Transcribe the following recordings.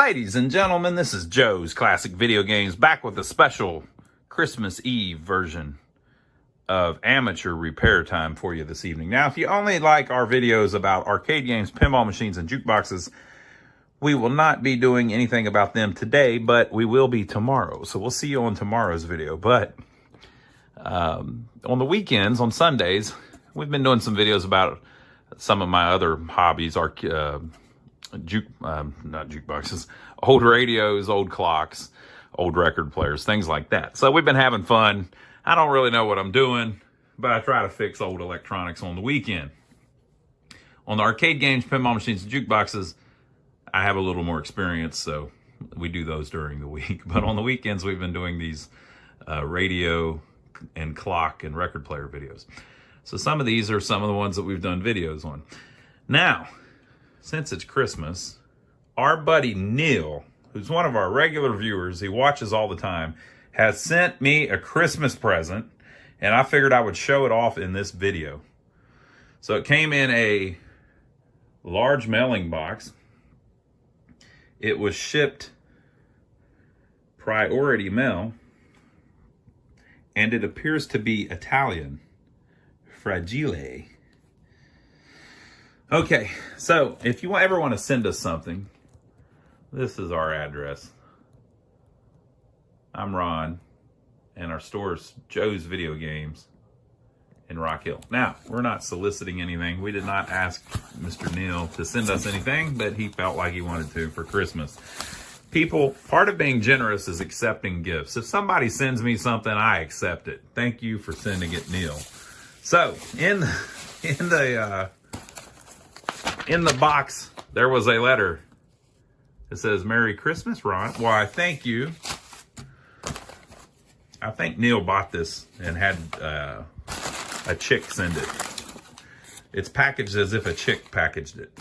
Ladies and gentlemen, this is Joe's Classic Video Games, back with a special Christmas Eve version of amateur repair time for you this evening. Now, if you only like our videos about arcade games, pinball machines, and jukeboxes, we will not be doing anything about them today, but we will be tomorrow. So we'll see you on tomorrow's video. But on the weekends, on Sundays, we've been doing some videos about some of my other hobbies, not jukeboxes, old radios, old clocks, old record players, things like that. So we've been having fun. I don't really know what I'm doing, but I try to fix old electronics on the weekend. On the arcade games, pinball machines, and jukeboxes, I have a little more experience, so we do those during the week. But on the weekends, we've been doing these radio and clock and record player videos. So some of these are some of the ones that we've done videos on. Now, since it's Christmas, our buddy Neil, who's one of our regular viewers, he watches all the time, has sent me a Christmas present, and I figured I would show it off in this video. So it came in a large mailing box. It was shipped priority mail, and it appears to be Italian, fragile. Okay, so if you ever want to send us something, this is our address. I'm Ron, and our store's Joe's Video Games in Rock Hill. Now, we're not soliciting anything. We did not ask Mr. Neil to send us anything, but he felt like he wanted to for Christmas. People, part of being generous is accepting gifts. If somebody sends me something, I accept it. Thank you for sending it, Neil. So, in the box, there was a letter. It says, "Merry Christmas, Ron." Why, thank you. I think Neil bought this and had a chick send it. It's packaged as if a chick packaged it.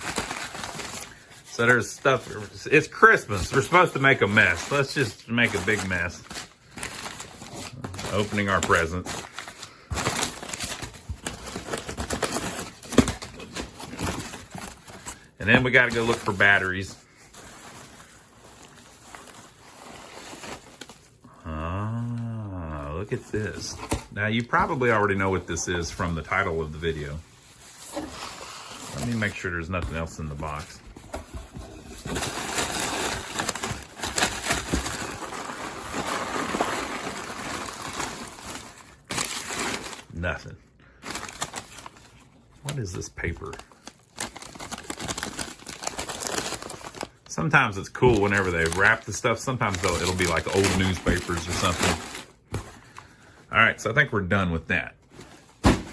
So there's stuff. It's Christmas. We're supposed to make a mess. Let's just make a big mess. Opening our presents. And then we got to go look for batteries. Ah, look at this. Now, you probably already know what this is from the title of the video. Let me make sure there's nothing else in the box. Nothing. What is this paper? Sometimes it's cool whenever they wrap the stuff. Sometimes it'll be like old newspapers or something. All right, so I think we're done with that.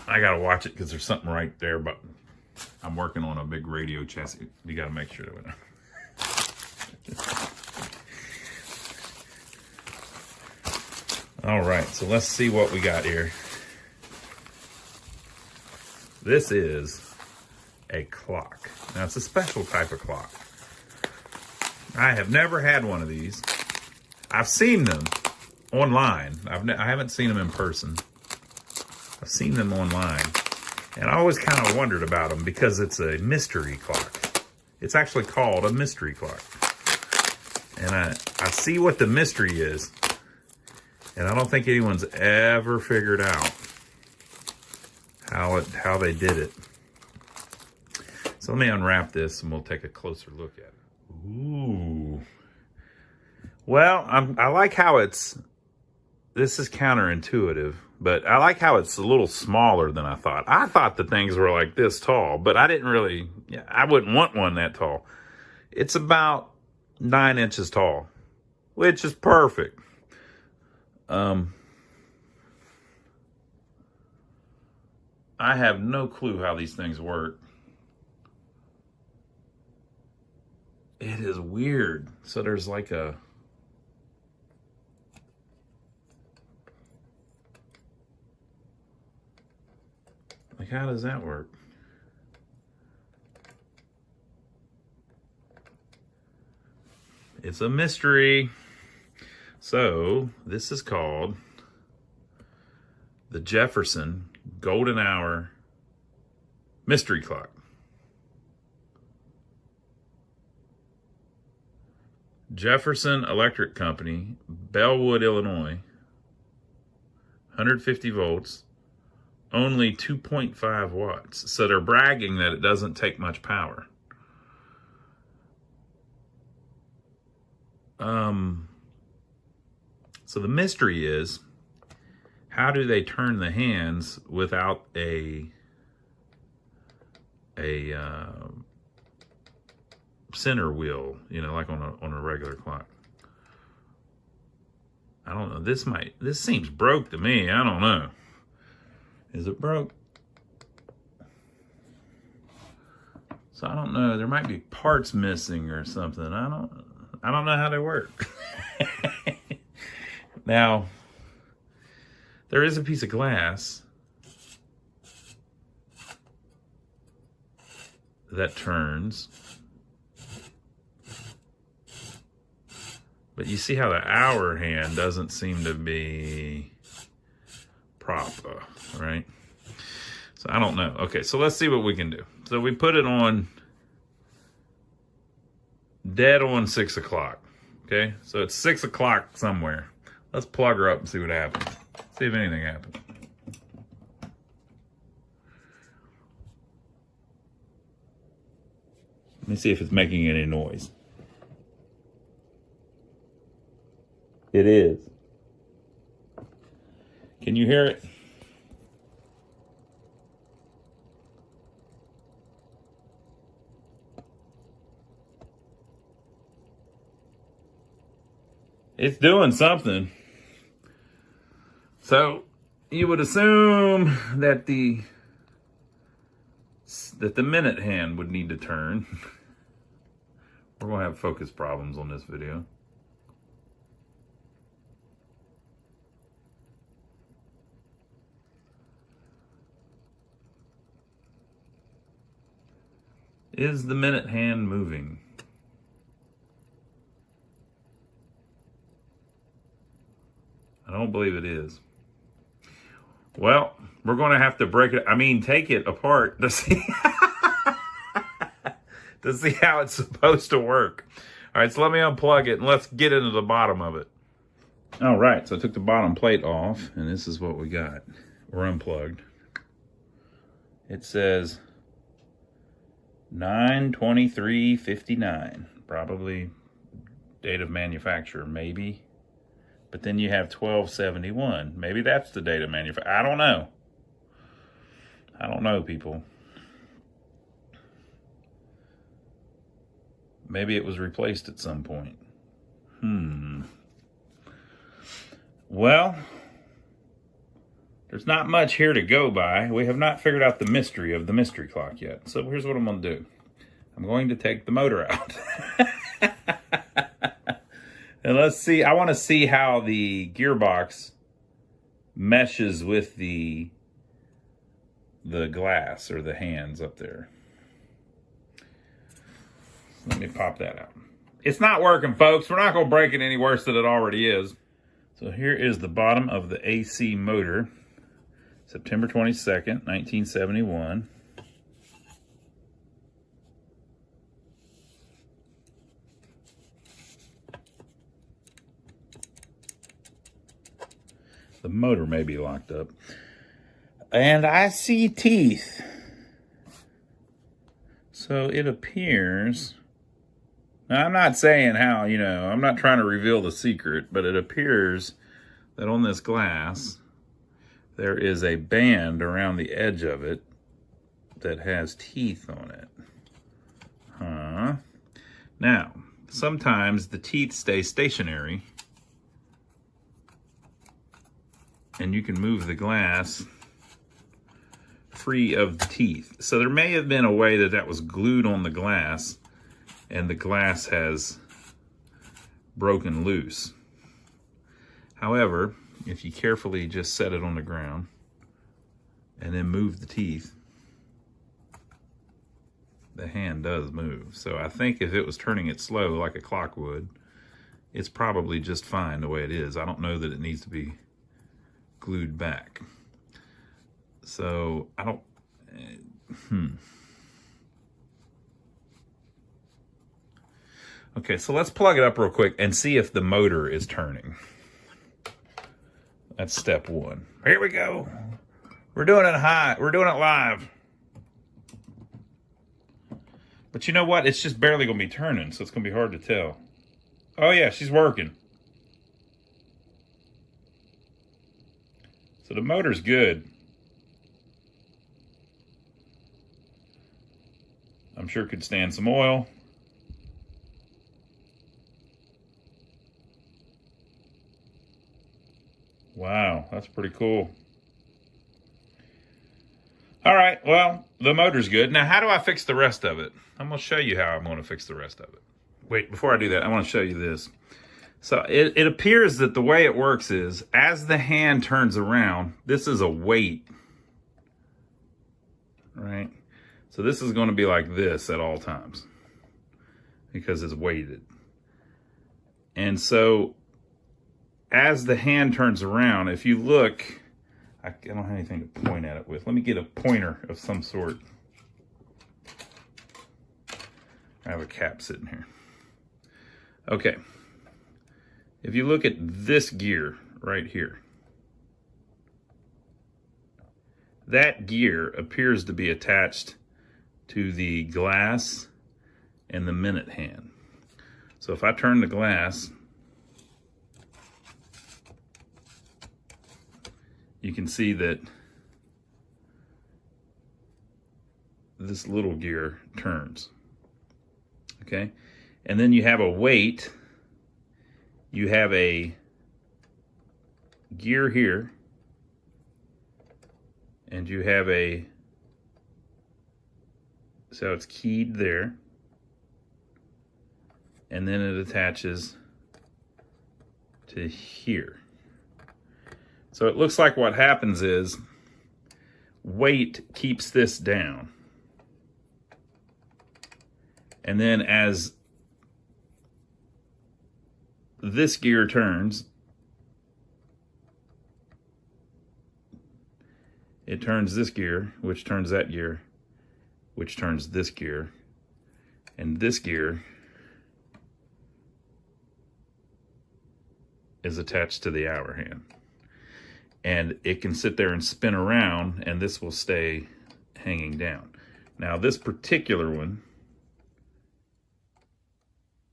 I got to watch it because there's something right there, but I'm working on a big radio chassis. You got to make sure that All right, so let's see what we got here. This is a clock. Now, it's a special type of clock. I have never had one of these. I've seen them online. I haven't seen them in person. I've seen them online. And I always kind of wondered about them because it's a mystery clock. It's actually called a mystery clock. And I see what the mystery is. And I don't think anyone's ever figured out how they did it. So let me unwrap this and we'll take a closer look at it. Ooh. Well, I like how this is counterintuitive, but I like how it's a little smaller than I thought. I thought the things were like this tall, but I didn't really, I wouldn't want one that tall. It's about 9 inches tall, which is perfect. I have no clue how these things work. It is weird. So there's like how does that work? It's a mystery. So this is called the Jefferson Golden Hour Mystery Clock. Jefferson Electric Company, Bellwood, Illinois. 150 volts, only 2.5 watts. So they're bragging that it doesn't take much power. So the mystery is, how do they turn the hands without a center wheel, you know, like on a regular clock? I don't know. This seems broke to me. I don't know. Is it broke? So I don't know. There might be parts missing or something. I don't know how they work. Now, there is a piece of glass that turns. But you see how the hour hand doesn't seem to be proper, right? So I don't know. Okay, so let's see what we can do. So we put it on dead on 6 o'clock. Okay, so it's 6 o'clock somewhere. Let's plug her up and see what happens. See if anything happens. Let me see if it's making any noise. It is. Can you hear it? It's doing something. So you would assume that the minute hand would need to turn. We're gonna have focus problems on this video. Is the minute hand moving? I don't believe it is. Well, we're going to have to break it. I mean, take it apart to see to see how it's supposed to work. All right, so let me unplug it and let's get into the bottom of it. All right, so I took the bottom plate off, and this is what we got. We're unplugged. It says 9/23/59, probably date of manufacture, maybe. But then you have 12/71. Maybe that's the date of manufacture. I don't know. I don't know, people. Maybe it was replaced at some point. Well, there's not much here to go by. We have not figured out the mystery of the mystery clock yet. So here's what I'm going to do. I'm going to take the motor out. And let's see. I want to see how the gearbox meshes with the glass or the hands up there. Let me pop that out. It's not working, folks. We're not going to break it any worse than it already is. So here is the bottom of the AC motor. September 22nd, 1971. The motor may be locked up. And I see teeth. So it appears... Now, I'm not saying how, you know, I'm not trying to reveal the secret, but it appears that on this glass, there is a band around the edge of it that has teeth on it. Now, sometimes the teeth stay stationary, and you can move the glass free of the teeth. So there may have been a way that that was glued on the glass, and the glass has broken loose. However, if you carefully just set it on the ground and then move the teeth, the hand does move. So I think if it was turning it slow like a clock would, it's probably just fine the way it is. I don't know that it needs to be glued back. So I don't, Okay, so let's plug it up real quick and see if the motor is turning. That's step one. Here we go. We're doing it we're doing it live. But you know what? It's just barely gonna be turning, so it's gonna be hard to tell. Oh yeah, she's working. So the motor's good. I'm sure it could stand some oil. Wow, that's pretty cool. All right, well, the motor's good. Now, how do I fix the rest of it? I'm going to show you how I'm going to fix the rest of it. Wait, before I do that, I want to show you this. So it appears that the way it works is, as the hand turns around, this is a weight, right? So this is going to be like this at all times because it's weighted. And so as the hand turns around, if you look, I don't have anything to point at it with. Let me get a pointer of some sort. I have a cap sitting here. Okay. If you look at this gear right here, that gear appears to be attached to the glass and the minute hand. So if I turn the glass, you can see that this little gear turns, okay? And then you have a weight, you have a gear here, and you have a, so it's keyed there, and then it attaches to here. So it looks like what happens is weight keeps this down. And then as this gear turns, it turns this gear, which turns that gear, which turns this gear, and this gear is attached to the hour hand. And it can sit there and spin around, and this will stay hanging down. Now this particular one,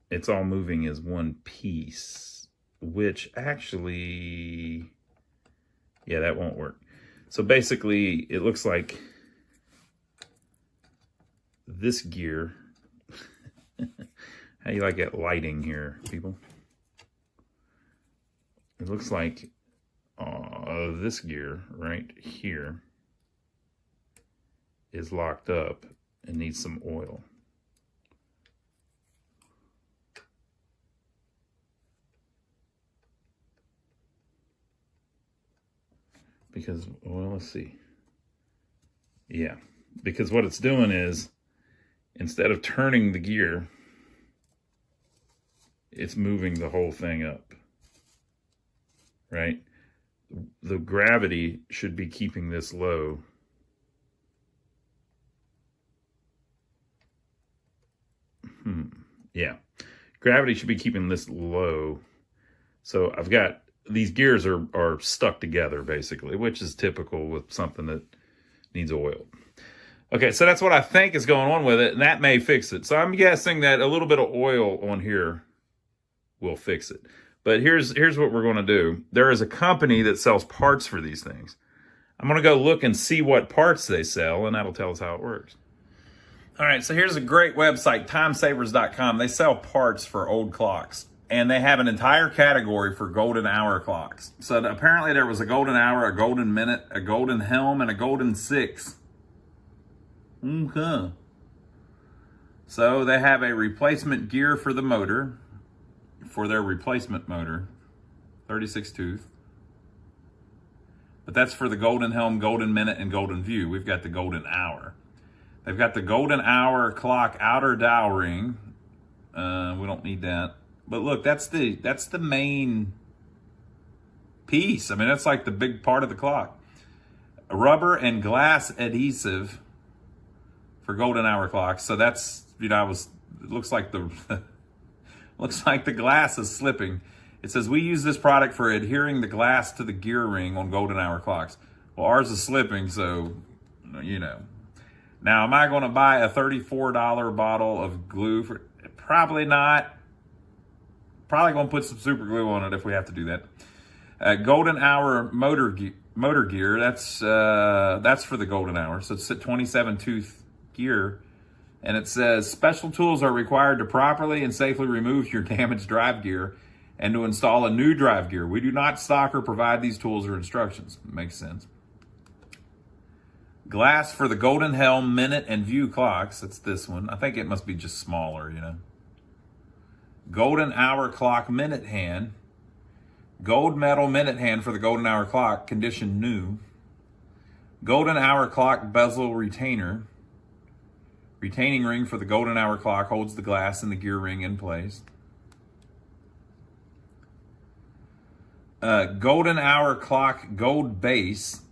it's all moving as one piece, which actually, yeah, that won't work. So basically, it looks like this gear, how you like that lighting here, people? It looks like this gear right here is locked up and needs some oil. Because, well, let's see. Yeah, because what it's doing is, instead of turning the gear, it's moving the whole thing up, right? The gravity should be keeping this low. Yeah, gravity should be keeping this low. So I've got, these gears are stuck together basically, which is typical with something that needs oil. Okay, so that's what I think is going on with it, and that may fix it. So I'm guessing that a little bit of oil on here will fix it. But here's what we're going to do. There is a company that sells parts for these things. I'm going to go look and see what parts they sell, and that'll tell us how it works. All right, so here's a great website, timesavers.com. They sell parts for old clocks, and they have an entire category for golden hour clocks. So apparently there was a golden hour, a golden minute, a golden helm, and a golden 6. Okay. So they have a replacement gear for the motor, for their replacement motor, 36 tooth. But that's for the golden helm, golden minute, and golden view. We've got the golden hour. They've got the golden hour clock outer dial ring. We don't need that. But look, that's the main piece. I mean, that's like the big part of the clock. A rubber and glass adhesive for golden hour clocks. So that's, you know, it looks like the Looks like the glass is slipping. It says, we use this product for adhering the glass to the gear ring on golden hour clocks. Well, ours is slipping, so, you know. Now, am I going to buy a $34 bottle of glue? Probably not. Probably going to put some super glue on it if we have to do that. Golden hour motor gear, that's for the golden hour. So it's a 27 tooth gear. And it says, special tools are required to properly and safely remove your damaged drive gear and to install a new drive gear. We do not stock or provide these tools or instructions. Makes sense. Glass for the Golden Helm minute and view clocks. That's this one. I think it must be just smaller, you know. Golden hour clock minute hand. Gold metal minute hand for the golden hour clock, condition new. Golden hour clock bezel retainer. Retaining ring for the golden hour clock holds the glass and the gear ring in place. Golden hour clock gold base.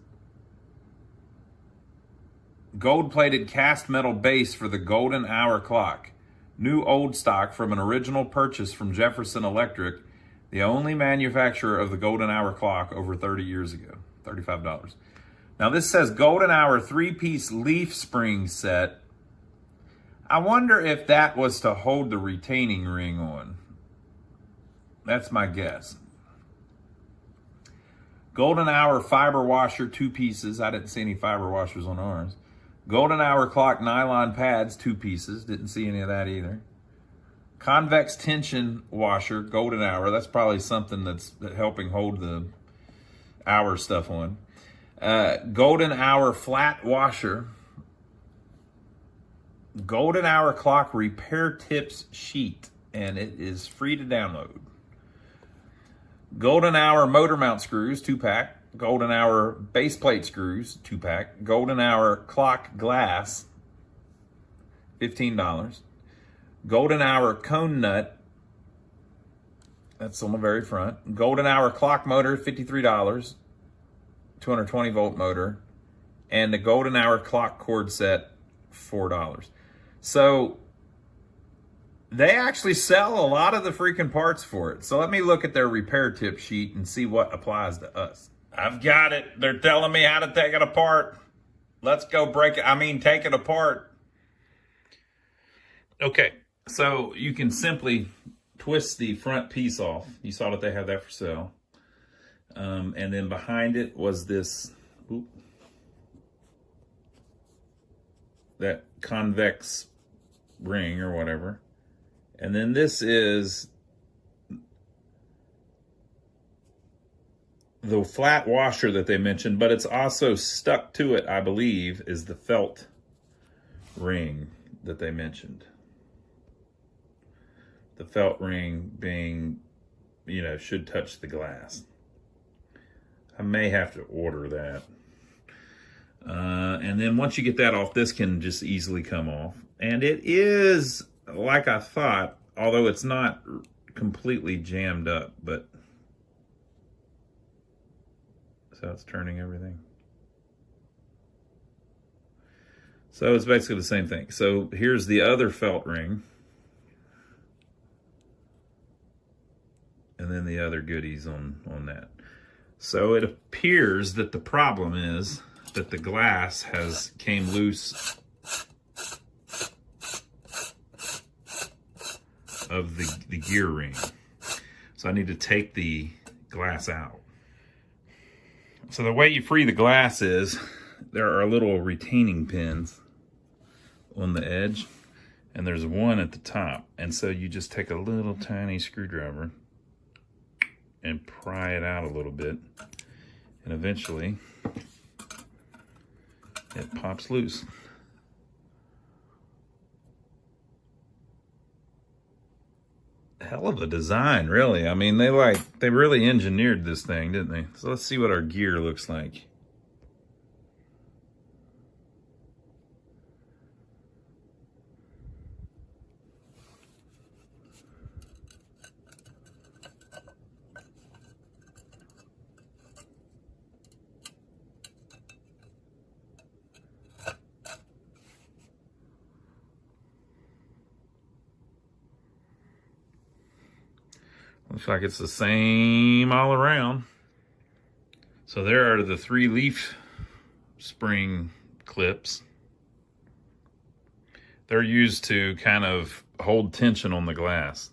Gold plated cast metal base for the golden hour clock. New old stock from an original purchase from Jefferson Electric, the only manufacturer of the golden hour clock over 30 years ago. $35. Now this says golden hour 3-piece leaf spring set. I wonder if that was to hold the retaining ring on. That's my guess. Golden hour fiber washer, 2 pieces. I didn't see any fiber washers on ours. Golden hour clock nylon pads, 2 pieces. Didn't see any of that either. Convex tension washer, golden hour. That's probably something that's helping hold the hour stuff on. Golden hour flat washer. Golden hour clock repair tips sheet, and it is free to download. Golden hour motor mount screws, 2-pack. Golden hour base plate screws, 2-pack. Golden hour clock glass, $15. Golden hour cone nut, that's on the very front. Golden hour clock motor, $53. 220 volt motor. And the golden hour clock cord set, $4. So they actually sell a lot of the freaking parts for it. So let me look at their repair tip sheet and see what applies to us. I've got it. They're telling me how to take it apart. Let's go take it apart. Okay, so you can simply twist the front piece off. You saw that they have that for sale. And then behind it was this, that convex ring or whatever. And then this is the flat washer that they mentioned, but it's also stuck to it, I believe, is the felt ring that they mentioned. The felt ring being, should touch the glass. I may have to order that. And then once you get that off, this can just easily come off. And it is like I thought, although it's not completely jammed up, but so it's turning everything. So it's basically the same thing. So here's the other felt ring. And then the other goodies on that. So it appears that the problem is that the glass came loose of the gear ring. So I need to take the glass out. So the way you free the glass is there are little retaining pins on the edge, and there's one at the top. And so you just take a little tiny screwdriver and pry it out a little bit, and eventually it pops loose. Hell of a design, really. I mean, they really engineered this thing, didn't they? So let's see what our gear looks like. Looks like it's the same all around. So there are the 3 leaf spring clips. They're used to kind of hold tension on the glass,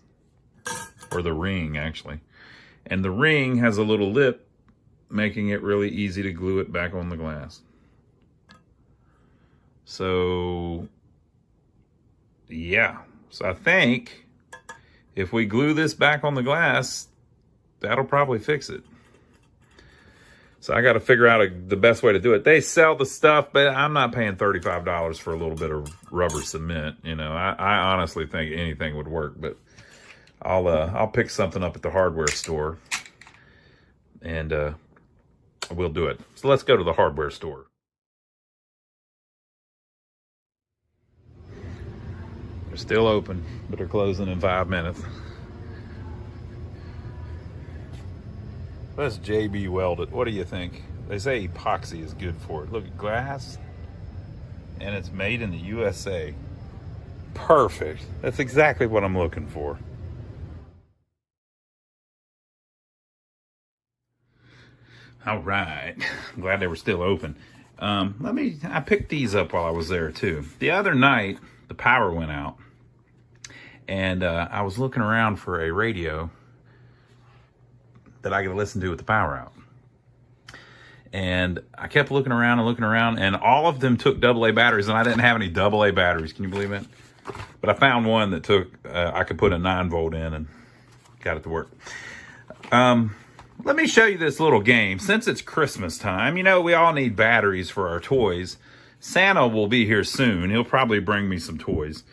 or the ring actually. And the ring has a little lip, making it really easy to glue it back on the glass. So yeah, so I think if we glue this back on the glass, that'll probably fix it. So I got to figure out the best way to do it. They sell the stuff, but I'm not paying $35 for a little bit of rubber cement. You know, I honestly think anything would work, but I'll pick something up at the hardware store, and we'll do it. So let's go to the hardware store. They're still open, but they're closing in 5 minutes. Let's JB weld it. What do you think? They say epoxy is good for it. Look at glass, and it's made in the USA. Perfect. That's exactly what I'm looking for. All right. I'm glad they were still open. I picked these up while I was there too. The other night, the power went out, and I was looking around for a radio that I could listen to with the power out. And I kept looking around, and all of them took AA batteries, and I didn't have any AA batteries. Can you believe it? But I found one that took, I could put a 9-volt in and got it to work. Let me show you this little game. Since it's Christmas time, you know, we all need batteries for our toys. Santa will be here soon. He'll probably bring me some toys.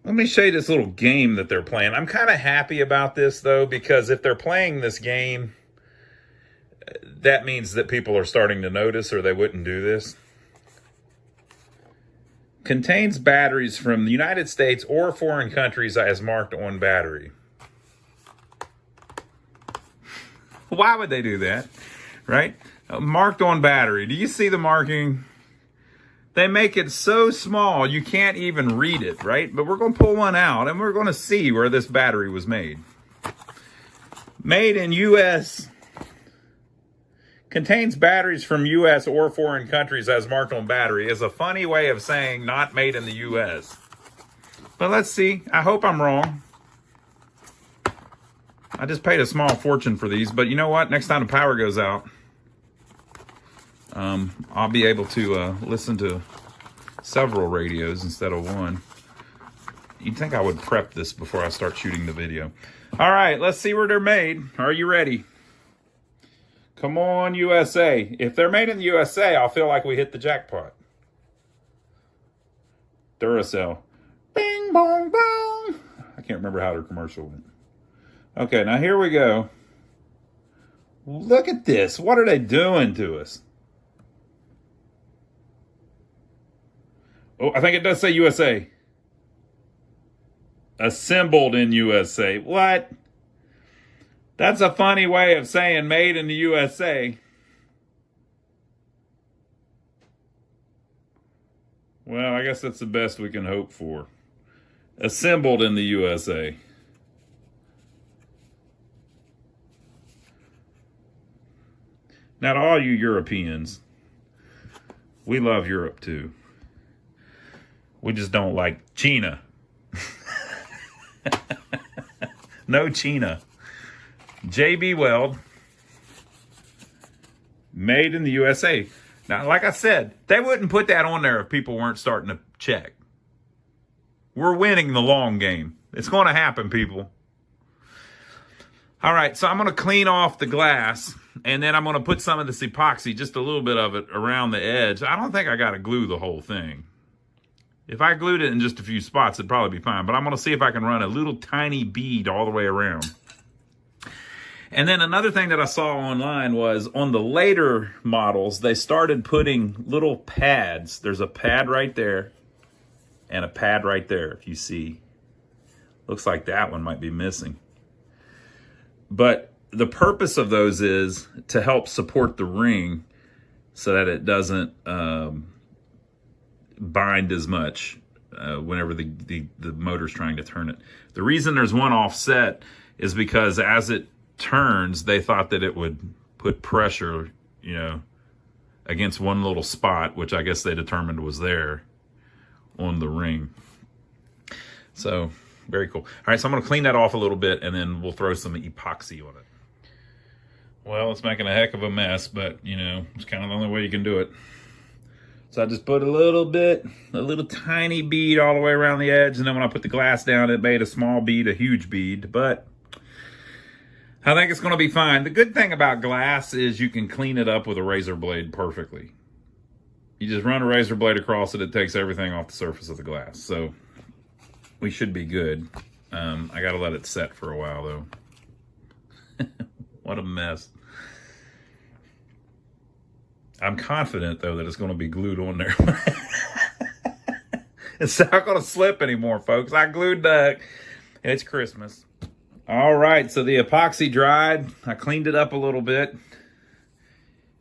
Let me show you this little game that they're playing. I'm kind of happy about this, though, because if they're playing this game, that means that people are starting to notice, or they wouldn't do this. Contains batteries from the United States or foreign countries as marked on battery. Why would they do that, right? Marked on battery. Do you see the marking? They make it so small you can't even read it, right? But we're going to pull one out, and we're going to see where this battery was made. Made in U.S. Contains batteries from U.S. or foreign countries as marked on battery is a funny way of saying not made in the U.S. But let's see. I hope I'm wrong. I just paid a small fortune for these, but you know what? Next time the power goes out, I'll be able to listen to several radios instead of one. You'd think I would prep this before I start shooting the video. All right, let's see where they're made. Are you ready? Come on, USA. If they're made in the USA, I'll feel like we hit the jackpot. Duracell. Bing, bong, bong. I can't remember how their commercial went. Okay, now here we go. Look at this. What are they doing to us? Oh, I think it does say USA. Assembled in USA. What? That's a funny way of saying made in the USA. Well, I guess that's the best we can hope for. Assembled in the USA. Now, to all you Europeans, we love Europe too. We just don't like China. No China. JB Weld. Made in the USA. Now, like I said, they wouldn't put that on there if people weren't starting to check. We're winning the long game. It's going to happen, people. All right, so I'm going to clean off the glass, and then I'm going to put some of this epoxy, just a little bit of it, around the edge. I don't think I got to glue the whole thing. If I glued it in just a few spots, it'd probably be fine. But I'm going to see if I can run a little tiny bead all the way around. And then another thing that I saw online was on the later models, they started putting little pads. There's a pad right there and a pad right there, if you see. Looks like that one might be missing. But the purpose of those is to help support the ring so that it doesn't bind as much. whenever the motor's trying to turn it. The reason there's one offset is because as it turns, they thought that it would put pressure, you know, against one little spot, which I guess they determined was there on the ring. So very cool. All right, so I'm going to clean that off a little bit, and then we'll throw some epoxy on it. Well, it's making a heck of a mess, but, you know, it's kind of the only way you can do it. So I just put a little tiny bead all the way around the edge, and then when I put the glass down, it made a small bead, a huge bead, but I think it's going to be fine. The good thing about glass is you can clean it up with a razor blade perfectly. You just run a razor blade across it, it takes everything off the surface of the glass. So we should be good. I got to let it set for a while, though. What a mess. I'm confident, though, that it's going to be glued on there. It's not going to slip anymore, folks. I glued that. It's Christmas. All right, so the epoxy dried. I cleaned it up a little bit.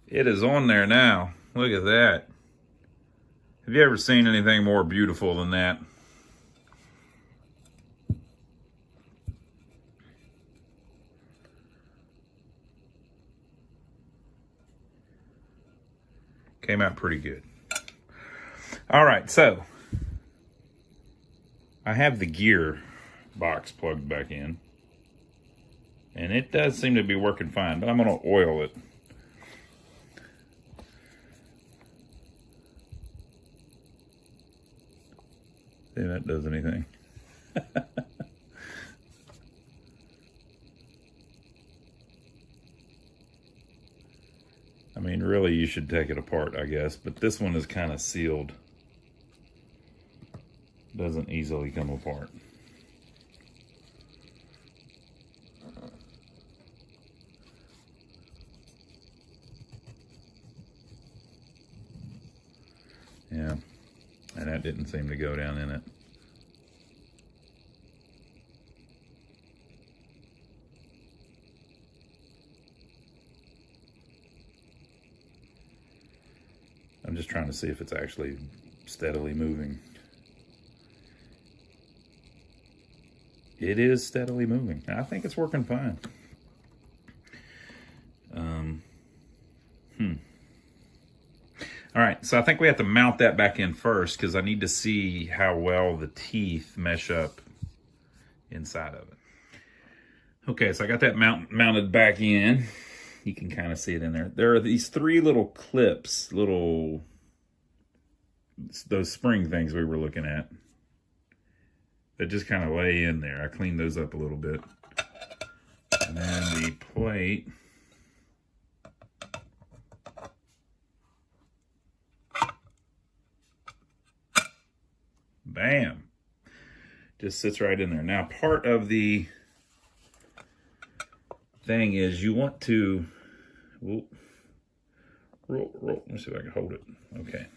It is on there now. Look at that. Have you ever seen anything more beautiful than that? Came out pretty good. All right, so I have the gear box plugged back in, and it does seem to be working fine, but I'm going to oil it. See if that does anything. I mean, really, you should take it apart, I guess, but this one is kind of sealed. Doesn't easily come apart. Yeah, and that didn't seem to go down in it. I'm just trying to see if it's actually steadily moving. It is steadily moving. I think it's working fine. All right, so I think we have to mount that back in first because I need to see how well the teeth mesh up inside of it. Okay, so I got that mounted back in. You can kind of see it in there. There are these three little clips, those spring things we were looking at that just kind of lay in there. I cleaned those up a little bit. And then the plate. Bam. Just sits right in there. Now, part of the thing is you want to roll. Let me see if I can hold it. Okay.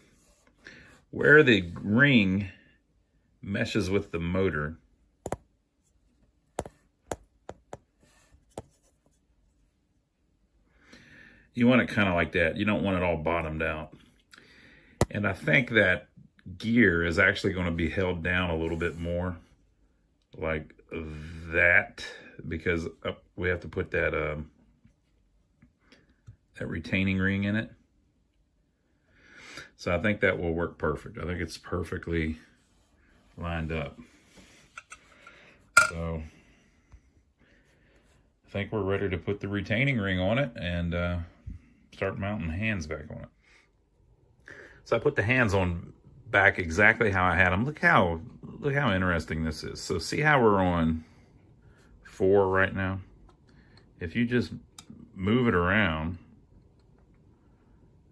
Where the ring meshes with the motor, you want it kind of like that. You don't want it all bottomed out. And I think that gear is actually going to be held down a little bit more like that because we have to put that that retaining ring in it. So I think that will work perfect. I think it's perfectly lined up. So I think we're ready to put the retaining ring on it and start mounting hands back on it. So I put the hands on back exactly how I had them. Look how interesting this is. So see how we're on 4 right now? If you just move it around,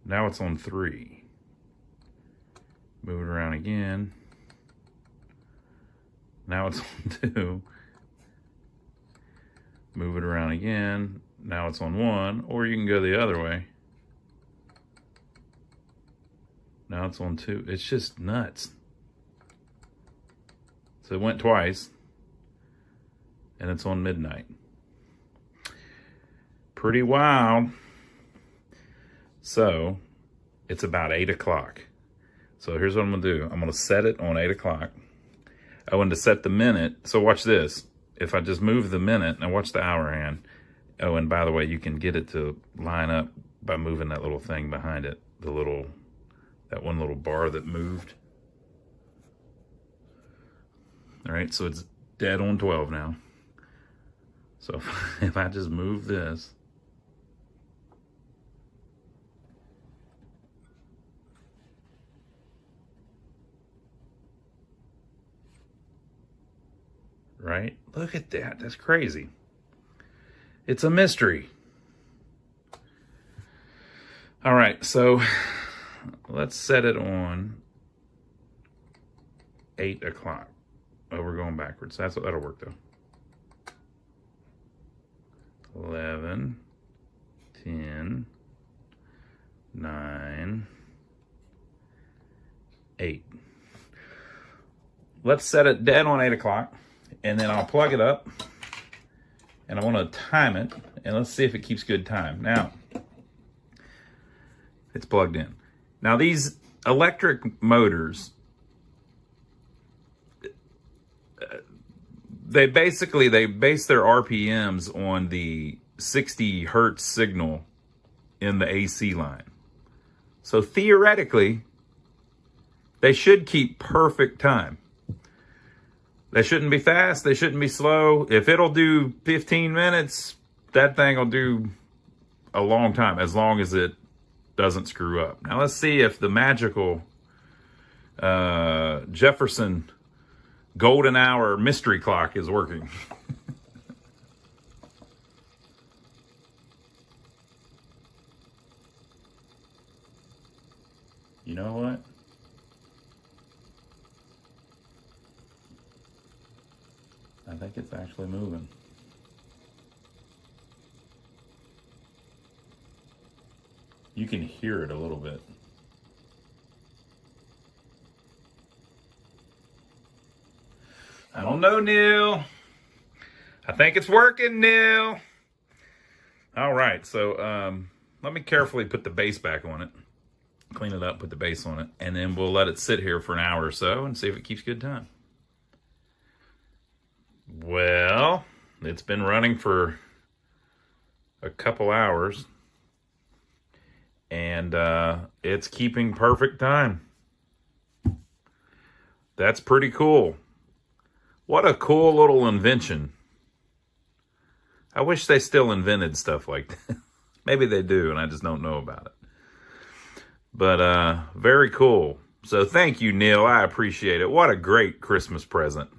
now it's on 3. Move it around again. Now it's on 2. Move it around again. Now it's on 1. Or you can go the other way. Now it's on 2. It's just nuts. So it went twice. And it's on midnight. Pretty wild. So it's about 8 o'clock. So here's what I'm going to do. I'm going to set it on 8 o'clock. Oh, and to set the minute, so watch this. If I just move the minute, now watch the hour hand. Oh, and by the way, you can get it to line up by moving that little thing behind it. That one little bar that moved. All right, so it's dead on 12 now. So if I just move this, right? Look at that, that's crazy. It's a mystery. All right, so let's set it on 8 o'clock. Oh, we're going backwards. That'll work though. 11, 10, 9, 8. Let's set it dead on 8 o'clock, and then I'll plug it up, and I want to time it, and let's see if it keeps good time. Now, it's plugged in. Now, these electric motors, they base their RPMs on the 60 hertz signal in the AC line. So theoretically, they should keep perfect time. They shouldn't be fast, they shouldn't be slow. If it'll do 15 minutes, that thing will do a long time, as long as it doesn't screw up. Now let's see if the magical Jefferson golden hour mystery clock is working. You know what? I think it's actually moving. You can hear it a little bit. I don't know, Neil. I think it's working, Neil. All right, so let me carefully put the base back on it. Clean it up, put the base on it, and then we'll let it sit here for an hour or so and see if it keeps good time. Well, it's been running for a couple hours, and it's keeping perfect time. That's pretty cool. What a cool little invention. I wish they still invented stuff like that. Maybe they do, and I just don't know about it. But very cool. So thank you, Neil. I appreciate it. What a great Christmas present.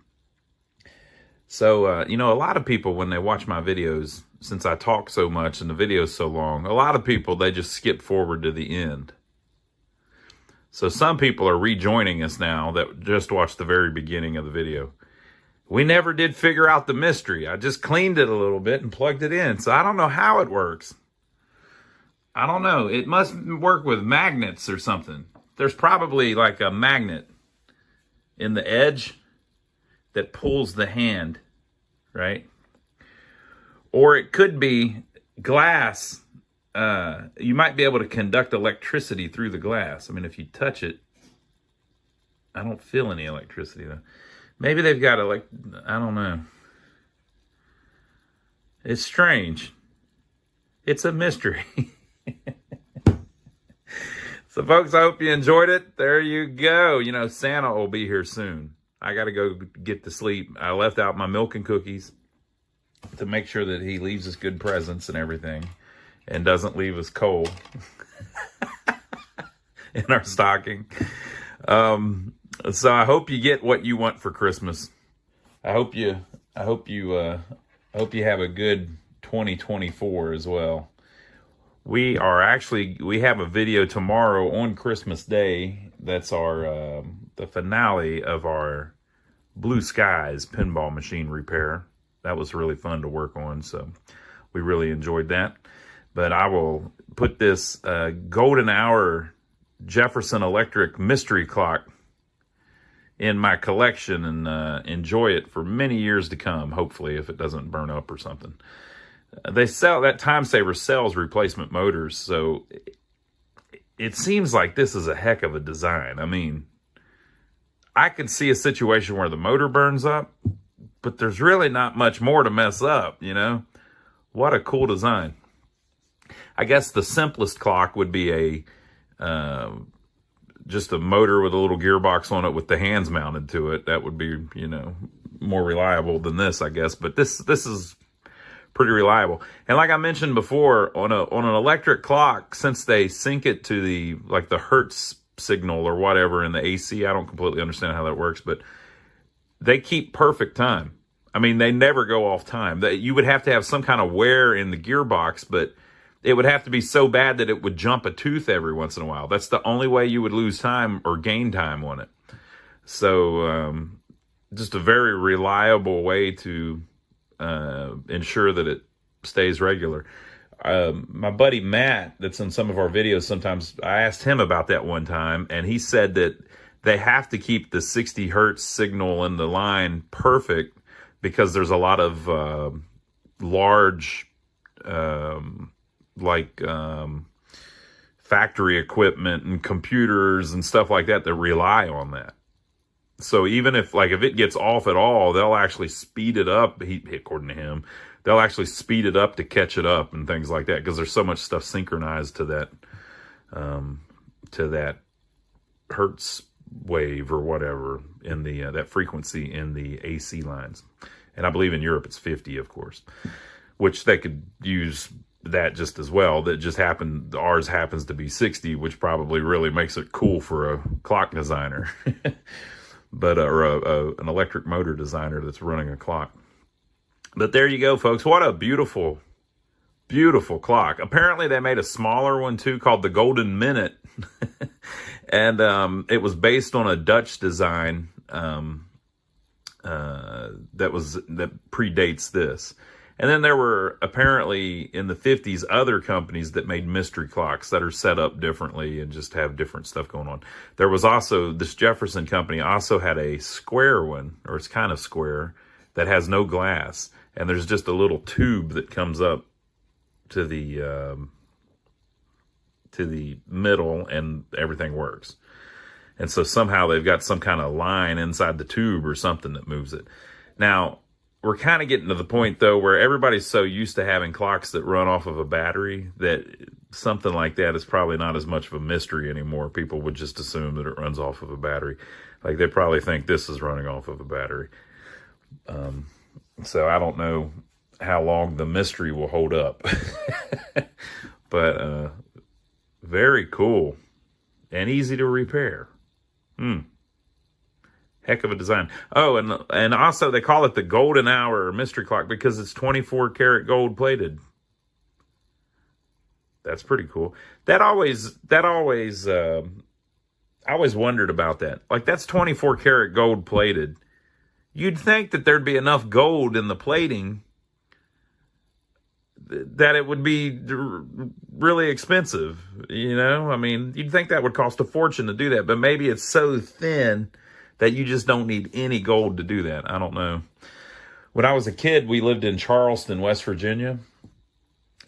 So, you know, a lot of people, when they watch my videos, since I talk so much and the video's so long, a lot of people, they just skip forward to the end. So some people are rejoining us now that just watched the very beginning of the video. We never did figure out the mystery. I just cleaned it a little bit and plugged it in. So I don't know how it works. I don't know. It must work with magnets or something. There's probably like a magnet in the edge that pulls the hand, right? Or it could be glass. You might be able to conduct electricity through the glass. I mean, if you touch it, I don't feel any electricity though. Maybe they've got I don't know. It's strange. It's a mystery. So folks, I hope you enjoyed it. There you go. You know, Santa will be here soon. I got to go get to sleep. I left out my milk and cookies to make sure that he leaves us good presents and everything and doesn't leave us cold in our stocking. So I hope you get what you want for Christmas. I hope you have a good 2024 as well. We have a video tomorrow on Christmas Day. That's our the finale of our Blue Skies pinball machine repair. That was really fun to work on, so we really enjoyed that. But I will put this golden hour Jefferson electric mystery clock in my collection and enjoy it for many years to come, hopefully, if it doesn't burn up or something. They sell, that Time Saver sells replacement motors, so it seems like this is a heck of a design. I mean, I could see a situation where the motor burns up, but there's really not much more to mess up, you know? What a cool design. I guess the simplest clock would be just a motor with a little gearbox on it with the hands mounted to it. That would be, you know, more reliable than this, I guess. But this is pretty reliable. And like I mentioned before, on an electric clock, since they sync it to the hertz signal or whatever in the AC, I don't completely understand how that works, but they keep perfect time. I mean, they never go off time. You would have to have some kind of wear in the gearbox, but it would have to be so bad that it would jump a tooth every once in a while. That's the only way you would lose time or gain time on it. So just a very reliable way to ensure that it stays regular. My buddy Matt, that's in some of our videos sometimes, I asked him about that one time, and he said that they have to keep the 60 hertz signal in the line perfect because there's a lot of large factory equipment and computers and stuff like that that rely on that. So even if it gets off at all, they'll actually speed it up. According to him, they'll actually speed it up to catch it up and things like that because there's so much stuff synchronized to that hertz wave or whatever in the that frequency in the AC lines. And I believe in Europe it's 50, of course, which they could use that just as well. That just happened, ours happens to be 60, which probably really makes it cool for a clock designer. But an electric motor designer that's running a clock. But there you go, folks. What a beautiful, beautiful clock. Apparently they made a smaller one too called the Golden Minute. And it was based on a Dutch design that predates this. And then there were apparently in the 50s other companies that made mystery clocks that are set up differently and just have different stuff going on. There was also, this Jefferson company also had a square one, or it's kind of square, that has no glass. And there's just a little tube that comes up to the middle and everything works. And so somehow they've got some kind of line inside the tube or something that moves it. Now, we're kind of getting to the point, though, where everybody's so used to having clocks that run off of a battery that something like that is probably not as much of a mystery anymore. People would just assume that it runs off of a battery. Like, they probably think this is running off of a battery. So I don't know how long the mystery will hold up. But very cool and easy to repair. Heck of a design. Oh, and also they call it the golden hour mystery clock because it's 24 karat gold plated. That's pretty cool. I always wondered about that. Like, that's 24 karat gold plated. You'd think that there'd be enough gold in the plating that it would be really expensive, you know? I mean, you'd think that would cost a fortune to do that, but maybe it's so thin that you just don't need any gold to do that. I don't know. When I was a kid, we lived in Charleston, West Virginia.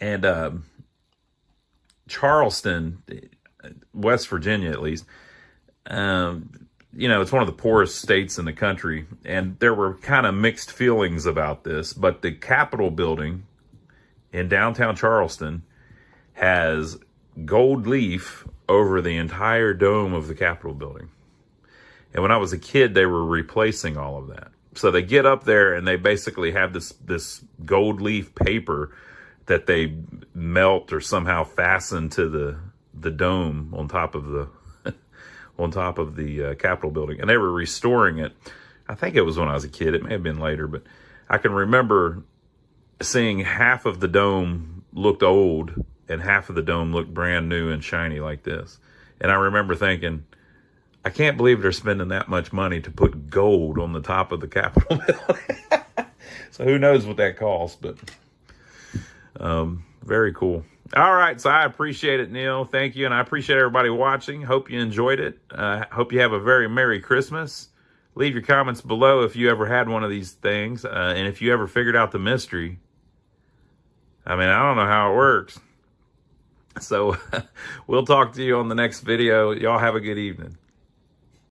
And Charleston, West Virginia at least, you know, it's one of the poorest states in the country. And there were kind of mixed feelings about this. But the Capitol building in downtown Charleston has gold leaf over the entire dome of the Capitol building. And when I was a kid, they were replacing all of that. So they get up there and they basically have this gold leaf paper that they melt or somehow fasten to the dome on top of the Capitol building. And they were restoring it. I think it was when I was a kid. It may have been later, but I can remember seeing half of the dome looked old and half of the dome looked brand new and shiny like this. And I remember thinking, I can't believe they're spending that much money to put gold on the top of the Capitol building. So who knows what that costs, but very cool. All right, so I appreciate it, Neil. Thank you, and I appreciate everybody watching. Hope you enjoyed it. Hope you have a very Merry Christmas. Leave your comments below if you ever had one of these things, and if you ever figured out the mystery. I mean, I don't know how it works. So we'll talk to you on the next video. Y'all have a good evening.